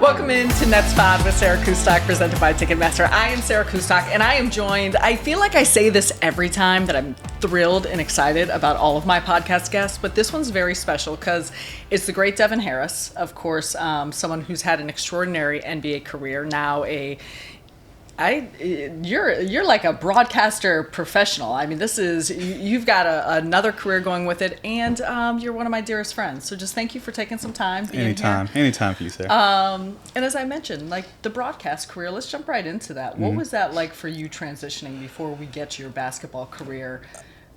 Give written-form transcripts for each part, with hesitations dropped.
Welcome into Nets Pod with Sarah Kustok, presented by Ticketmaster. I am Sarah Kustok, and I am joined, I feel like I say this every time that I'm thrilled and excited about all of my podcast guests, but this one's very special because it's the great Devin Harris, of course, someone who's had an extraordinary NBA career, now you're like a broadcaster professional. I mean, you've got another career going with it, and you're one of my dearest friends. So just thank you for taking some time. Anytime for you, Sarah. And as I mentioned, like the broadcast career, let's jump right into that. What was that like for you transitioning before we get to your basketball career?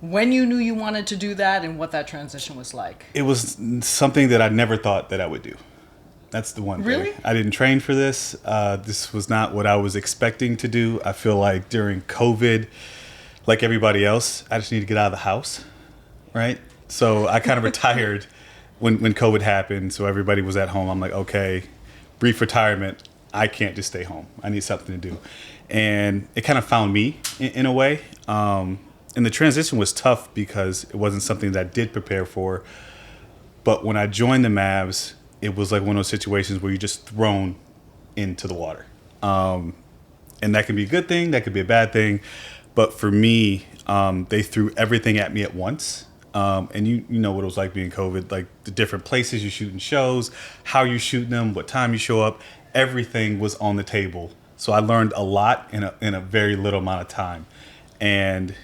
When you knew you wanted to do that, and what that transition was like? It was something that I never thought that I would do. That's the one thing. Really? I didn't train for this. This was not what I was expecting to do. I feel like during COVID, like everybody else, I just need to get out of the house, right? So I kind of retired when COVID happened. So everybody was at home. I'm like, okay, brief retirement. I can't just stay home. I need something to do. And it kind of found me in a way. And the transition was tough because it wasn't something that I did prepare for. But when I joined the Mavs, it was like one of those situations where you're just thrown into the water. And that can be a good thing, that could be a bad thing. But for me, they threw everything at me at once. And you know what it was like being COVID, like the different places you're shooting shows, how you're shooting them, what time you show up, everything was on the table. So I learned a lot in a very little amount of time. And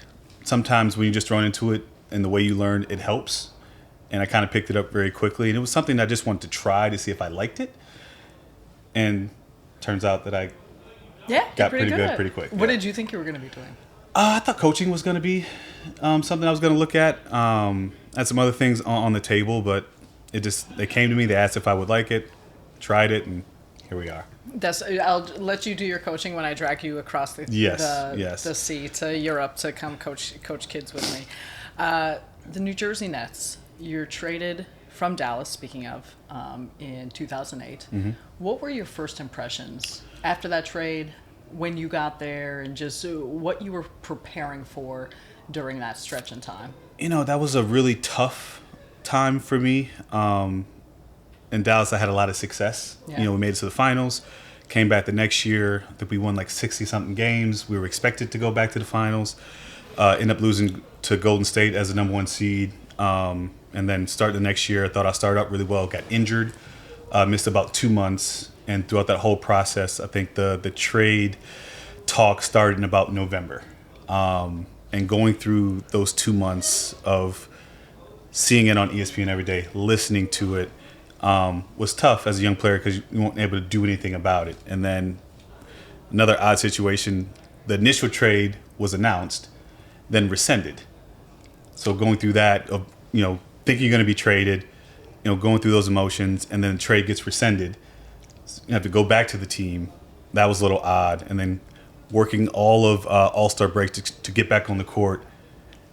sometimes when you're just thrown into it and the way you learn, it helps. And I kind of picked it up very quickly. And it was something I just wanted to try to see if I liked it. And turns out that I got pretty good pretty quick. What did you think you were going to be doing? I thought coaching was going to be something I was going to look at. I had some other things on the table, but they came to me. They asked if I would like it, tried it, and here we are. I'll let you do your coaching when I drag you across the sea to Europe to come coach kids with me. The New Jersey Nets. You're traded from Dallas, speaking of, in 2008. Mm-hmm. What were your first impressions after that trade, when you got there, and just what you were preparing for during that stretch in time? You know, that was a really tough time for me. In Dallas, I had a lot of success. Yeah. You know, we made it to the finals, came back the next year. I think we won like 60-something games. We were expected to go back to the finals. Ended up losing to Golden State as the number one seed. And then start the next year. I thought I started out really well, got injured, missed about 2 months. And throughout that whole process, I think the trade talk started in about November. And going through those 2 months of seeing it on ESPN every day, listening to it, was tough as a young player because you weren't able to do anything about it. And then another odd situation, the initial trade was announced, then rescinded. So going through that, thinking you're going to be traded, going through those emotions, and then the trade gets rescinded. So you have to go back to the team. That was a little odd. And then working all of All-Star break to get back on the court,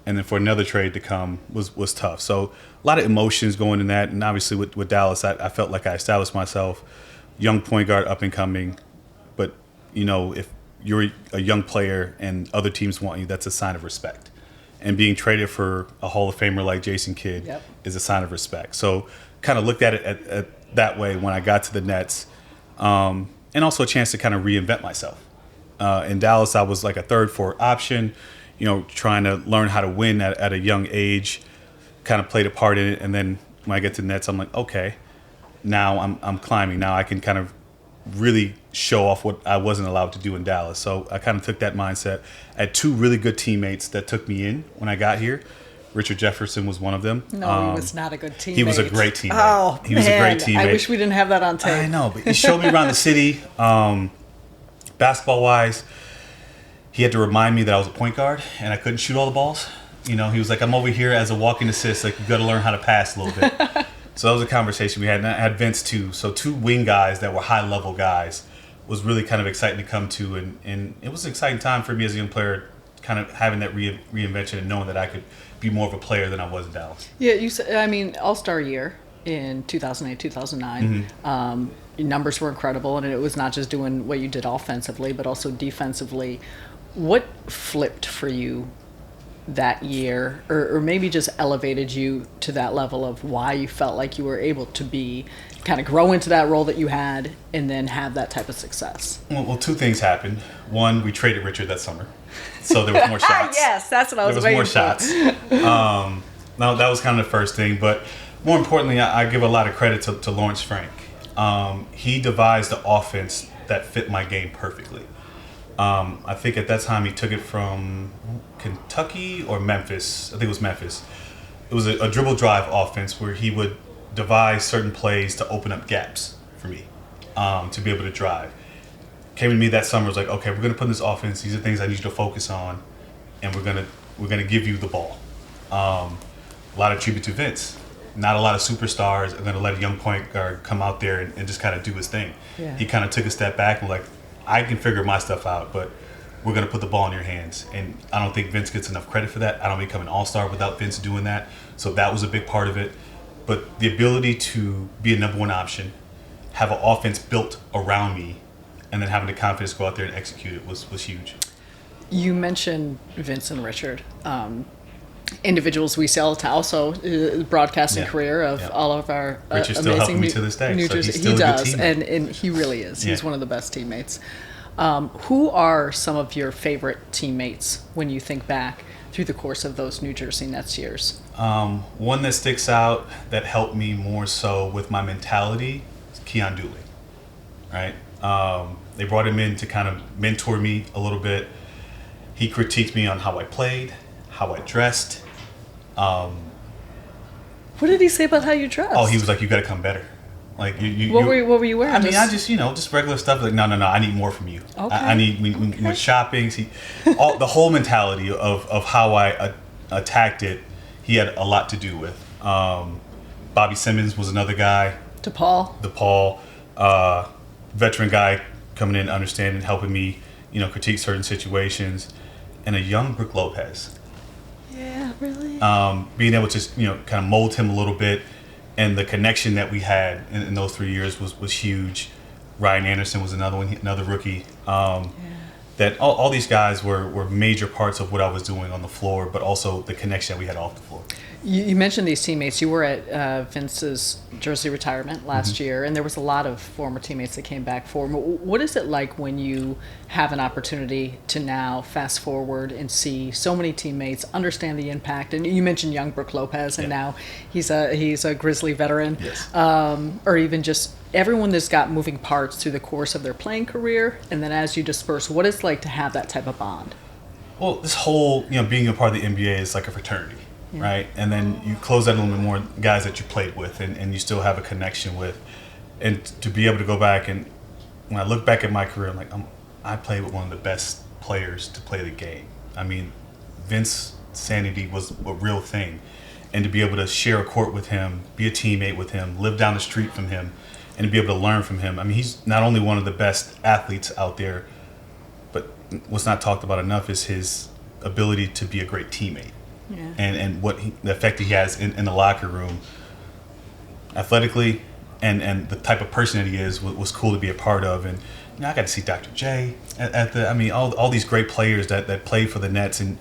and then for another trade to come was tough. So a lot of emotions going in that. And obviously with Dallas, I felt like I established myself, young point guard, up and coming. But, if you're a young player and other teams want you, that's a sign of respect. And being traded for a Hall of Famer like Jason Kidd is a sign of respect. So kind of looked at it at that way when I got to the Nets. And also a chance to kind of reinvent myself. In Dallas, I was like a third, fourth option, trying to learn how to win at a young age, kind of played a part in it. And then when I get to the Nets, I'm like, okay, now I'm climbing. Now I can kind of really show off what I wasn't allowed to do in Dallas. So I kind of took that mindset. I had two really good teammates that took me in when I got here. Richard Jefferson was one of them. No, he was not a good teammate. He was a great teammate. Oh, he was a great teammate. I wish we didn't have that on tape. I know, but he showed me around the city, basketball-wise. He had to remind me that I was a point guard and I couldn't shoot all the balls. He was like, I'm over here as a walking assist. Like, you got to learn how to pass a little bit. So that was a conversation we had. And I had Vince, too. So two wing guys that were high-level guys was really kind of exciting to come to. And it was an exciting time for me as a young player, kind of having that reinvention and knowing that I could be more of a player than I was in Dallas. Yeah, you said, All-Star year in 2008, 2009. Mm-hmm. Your numbers were incredible, and it was not just doing what you did offensively, but also defensively. What flipped for you that year, or maybe just elevated you to that level of why you felt like you were able to be kind of grow into that role that you had and then have that type of success? Well, two things happened. One, we traded Richard that summer, so there was more shots. Yes, that's what I was waiting for. There was more shots. No, that was kind of the first thing, but more importantly, I give a lot of credit to Lawrence Frank. He devised the offense that fit my game perfectly. I think at that time he took it from Kentucky or Memphis. I think it was Memphis. It was a dribble drive offense where he would devise certain plays to open up gaps for me to be able to drive. Came to me that summer, was like, okay, we're going to put in this offense. These are things I need you to focus on, and we're gonna give you the ball. A lot of tribute to Vince. Not a lot of superstars are going to let a young point guard come out there and just kind of do his thing. Yeah. He kind of took a step back and like, I can figure my stuff out, but we're going to put the ball in your hands. And I don't think Vince gets enough credit for that. I don't become an all-star without Vince doing that. So that was a big part of it. But the ability to be a number one option, have an offense built around me, and then having the confidence to go out there and execute it was huge. You mentioned Vince and Richard. Individuals we sell to also broadcasting career of all of our Richard's amazing still helping me to this day. New Jersey. He does, and he really is. He's one of the best teammates. Who are some of your favorite teammates when you think back through the course of those New Jersey Nets years? One that sticks out that helped me more so with my mentality is Keon Dooley. Right? They brought him in to kind of mentor me a little bit. He critiqued me on how I played, how I dressed. What did he say about how you dressed? Oh, he was like, "You got to come better." Like what were you wearing? I mean, I just regular stuff. Like, no, I need more from you. Okay. I need we went shopping. The whole mentality of how I attacked it, he had a lot to do with. Bobby Simmons was another guy. DePaul, veteran guy coming in, understanding, helping me, critique certain situations, and a young Brook Lopez. Yeah, really? Being able to, kind of mold him a little bit, and the connection that we had in those 3 years was huge. Ryan Anderson was another rookie. That all these guys were major parts of what I was doing on the floor, but also the connection that we had off the floor. You mentioned these teammates. You were at Vince's jersey retirement last year, and there was a lot of former teammates that came back for him. What is it like when you have an opportunity to now fast forward and see so many teammates understand the impact? And you mentioned young Brook Lopez, and now he's a Grizzly veteran. Yes. Or even just everyone that's got moving parts through the course of their playing career, and then as you disperse, what it's like to have that type of bond? Well, this whole, being a part of the NBA is like a fraternity. Yeah. Right, and then you close that a little bit more, guys that you played with and you still have a connection with, and to be able to go back and when I look back at my career, I'm like, I played with one of the best players to play the game. I mean, Vince sanity was a real thing, and to be able to share a court with him, be a teammate with him, live down the street from him, and to be able to learn from him. I mean, he's not only one of the best athletes out there, but what's not talked about enough is his ability to be a great teammate. Yeah. And the effect he has in the locker room, athletically, and the type of person that he is was cool to be a part of. And I got to see Dr. J all these great players that played for the Nets, and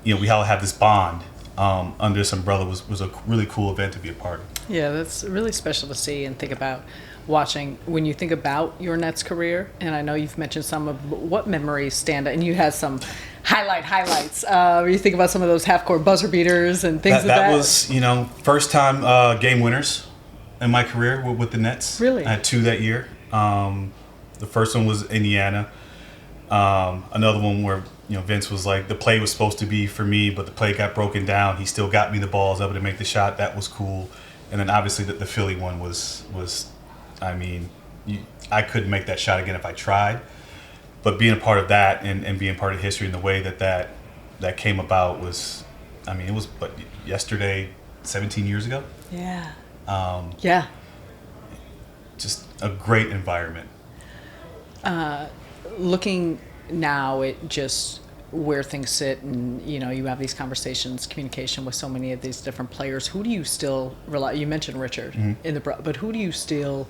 we all have this bond under this umbrella was a really cool event to be a part of. Yeah, that's really special to see and think about. Watching when you think about your Nets career, and I know you've mentioned some of what memories stand out, and you had some highlights. You think about some of those half-court buzzer beaters and things that was, first time game winners in my career with the Nets. Really? I had 2 that year. The first one was Indiana. Another one where, Vince was like, the play was supposed to be for me, but the play got broken down. He still got me the ball. I was able to make the shot. That was cool. And then obviously the Philly one was I mean, I couldn't make that shot again if I tried. But being a part of that and being part of history in the way that came about was, it was yesterday, 17 years ago. Yeah. Just a great environment. Looking now at just where things sit, and you have these conversations, communication with so many of these different players. Who do you still rely? You mentioned Richard but who do you still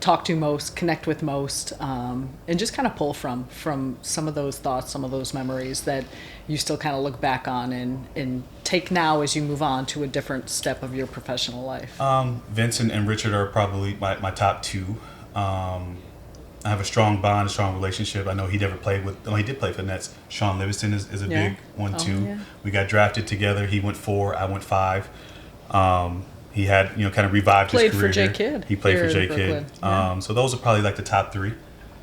talk to most, connect with most, and just kind of pull from some of those thoughts, some of those memories that you still kind of look back on and take now as you move on to a different step of your professional life? Vincent and Richard are probably my top two. I have a strong bond, a strong relationship. I know he did play for the Nets. Sean Livingston is a big one too. Yeah. We got drafted together. He went 4, I went 5. He had, kind of revived his career. Played for J Kidd. He played for J Kidd. So those are probably like the top 3.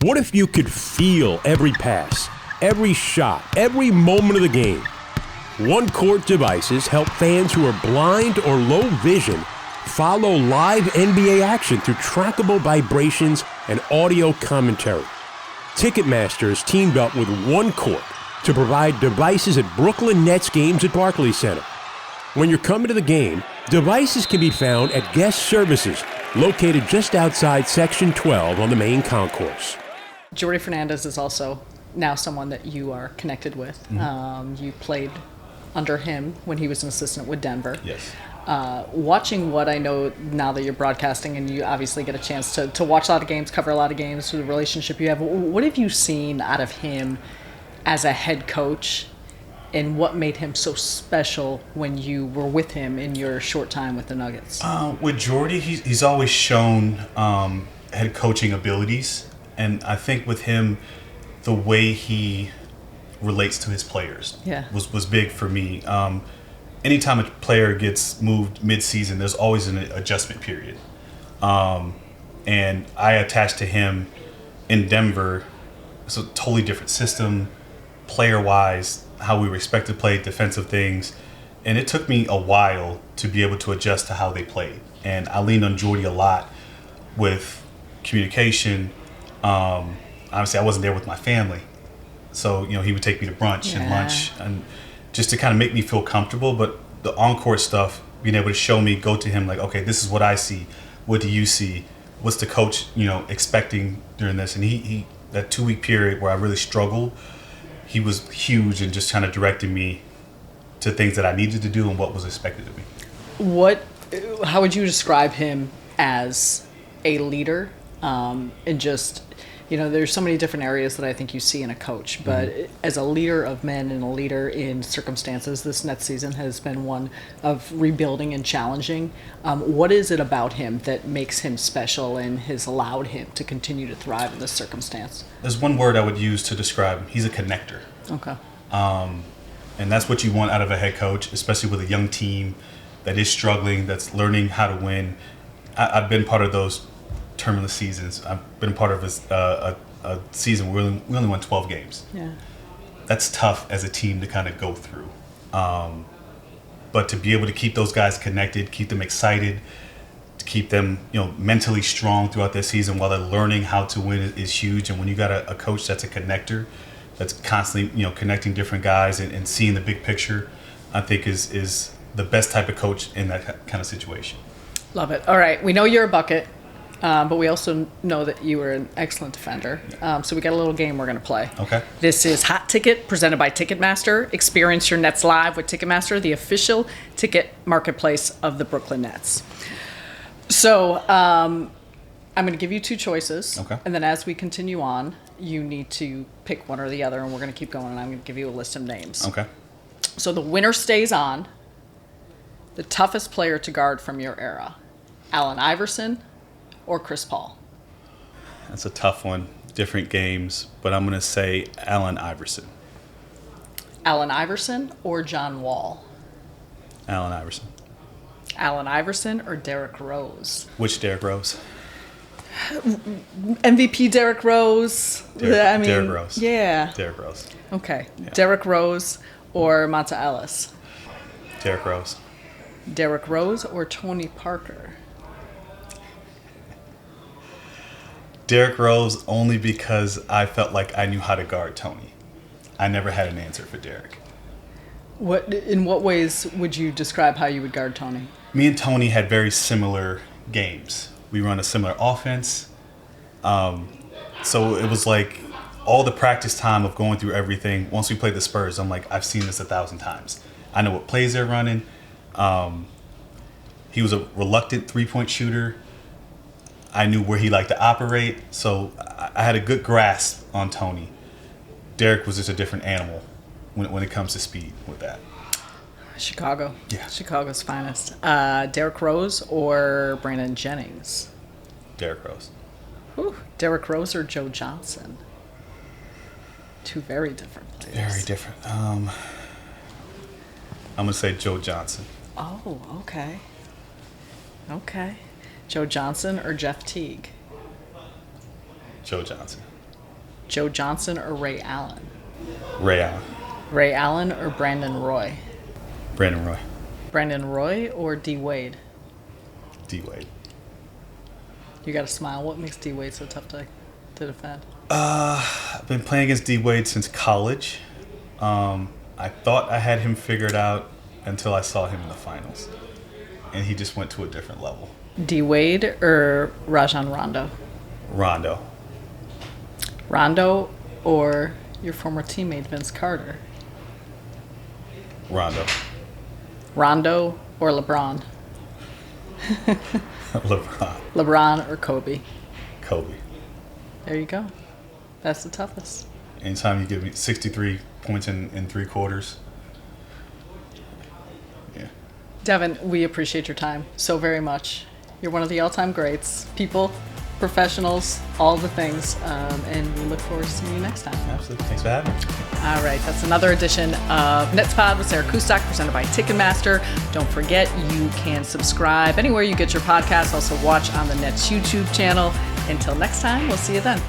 What if you could feel every pass, every shot, every moment of the game? One Court devices help fans who are blind or low vision follow live NBA action through trackable vibrations and audio commentary. Ticketmaster has teamed up with One Court to provide devices at Brooklyn Nets games at Barclays Center. When you're coming to the game, devices can be found at Guest Services, located just outside Section 12 on the main concourse. Jordi Fernández is also now someone that you are connected with. Mm-hmm. You played under him when he was an assistant with Denver. Yes. Watching what I know now that you're broadcasting and you obviously get a chance to watch a lot of games, cover a lot of games, through the relationship you have, what have you seen out of him as a head coach, and what made him so special when you were with him in your short time with the Nuggets? With Jordy, he's always shown head coaching abilities, and I think with him, the way he relates to his players was big for me. Anytime a player gets moved mid-season, there's always an adjustment period. And I attached to him in Denver. It's a totally different system, player-wise, how we were expected to play, defensive things. And it took me a while to be able to adjust to how they played. And I leaned on Jordy a lot with communication. Obviously, I wasn't there with my family. So, he would take me to brunch and lunch, and just to kind of make me feel comfortable. But the on-court stuff, being able to show me, go to him like, okay, this is what I see. What do you see? What's the coach, expecting during this? And he that 2-week period where I really struggled, he was huge in just kind of directing me to things that I needed to do and what was expected of me. How would you describe him as a leader? And just, there's so many different areas that I think you see in a coach, but as a leader of men and a leader in circumstances, this Nets season has been one of rebuilding and challenging. What is it about him that makes him special and has allowed him to continue to thrive in this circumstance? There's one word I would use to describe him. He's a connector. Okay. And that's what you want out of a head coach, especially with a young team that is struggling, that's learning how to win. I've been part of those terminal seasons. I've been part of a season where we only won 12 games. Yeah. That's tough as a team to kind of go through. But to be able to keep those guys connected, keep them excited, to keep them, mentally strong throughout their season while they're learning how to win is huge. And when you got a coach that's a connector, that's constantly, connecting different guys and seeing the big picture, I think is the best type of coach in that kind of situation. Love it. All right. We know you're a bucket. But we also know that you were an excellent defender. So we got a little game we're going to play. Okay. This is Hot Ticket, presented by Ticketmaster. Experience your Nets live with Ticketmaster, the official ticket marketplace of the Brooklyn Nets. So I'm going to give you 2 choices. Okay. And then as we continue on, you need to pick one or the other, and we're going to keep going, and I'm going to give you a list of names. Okay. So the winner stays on. The toughest player to guard from your era, Allen Iverson or Chris Paul? That's a tough one. Different games, but I'm going to say Allen Iverson. Allen Iverson or John Wall? Allen Iverson. Allen Iverson or Derrick Rose? Which Derrick Rose? MVP Derrick Rose. Derrick Rose. Yeah. Derrick Rose. Okay. Yeah. Derrick Rose or Monta Ellis? Derrick Rose. Derrick Rose or Tony Parker? Derrick Rose, only because I felt like I knew how to guard Tony. I never had an answer for Derrick. In what ways would you describe how you would guard Tony? Me and Tony had very similar games. We run a similar offense. So it was like all the practice time of going through everything. Once we played the Spurs, I'm like, I've seen this 1,000 times. I know what plays they're running. He was a reluctant 3-point shooter. I knew where he liked to operate, so I had a good grasp on Tony. Derek was just a different animal when it comes to speed with that. Chicago. Yeah. Chicago's finest. Derrick Rose or Brandon Jennings? Derrick Rose. Whew. Derrick Rose or Joe Johnson? Two very different players. Very different. I'm going to say Joe Johnson. Oh, okay. Okay. Joe Johnson or Jeff Teague? Joe Johnson. Joe Johnson or Ray Allen? Ray Allen. Ray Allen or Brandon Roy? Brandon Roy. Brandon Roy or D. Wade? D. Wade. You got to smile. What makes D. Wade so tough to defend? I've been playing against D. Wade since college. I thought I had him figured out until I saw him in the finals. And he just went to a different level. D. Wade or Rajon Rondo? Rondo. Rondo or your former teammate Vince Carter? Rondo. Rondo or LeBron? LeBron. LeBron or Kobe? Kobe. There you go. That's the toughest. Anytime you give me 63 points in 3 quarters. Yeah. Devin, we appreciate your time so very much. You're one of the all-time greats. People, professionals, all the things. And we look forward to seeing you next time. Absolutely. Thanks for having me. All right. That's another edition of NetsPod with Sarah Kustok, presented by Ticketmaster. Don't forget, you can subscribe anywhere you get your podcasts. Also watch on the Nets YouTube channel. Until next time, we'll see you then.